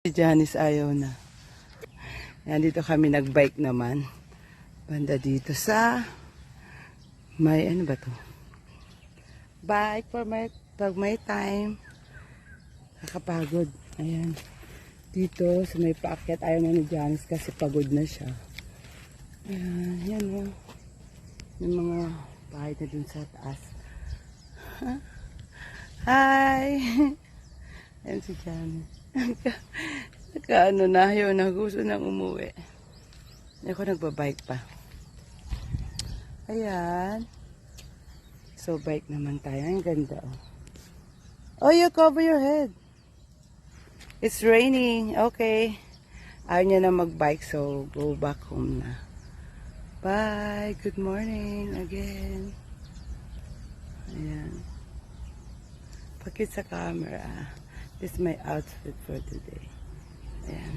Si Janice ayaw na. Yan, dito kami nagbike naman. Banda dito sa may ano ba to? Bike for my pag may time. Nakakapagod. Ayan. Dito sa may paakyat ayaw na ni Janice kasi pagod na siya. Ayan, yan o. May mga bahay na dun sa taas. Hi! Ayan si Janice. Nakaano na yun, gusto nang umuwi. Ako nagbabike pa. Ayan. So, bike naman tayo. Ang ganda, oh. Oh, you cover your head. It's raining. Okay. Ayaw niya na mag-bike, so go back home na. Bye. Good morning again. Ayan. Pakit sa camera. This is my outfit for today. Ayan.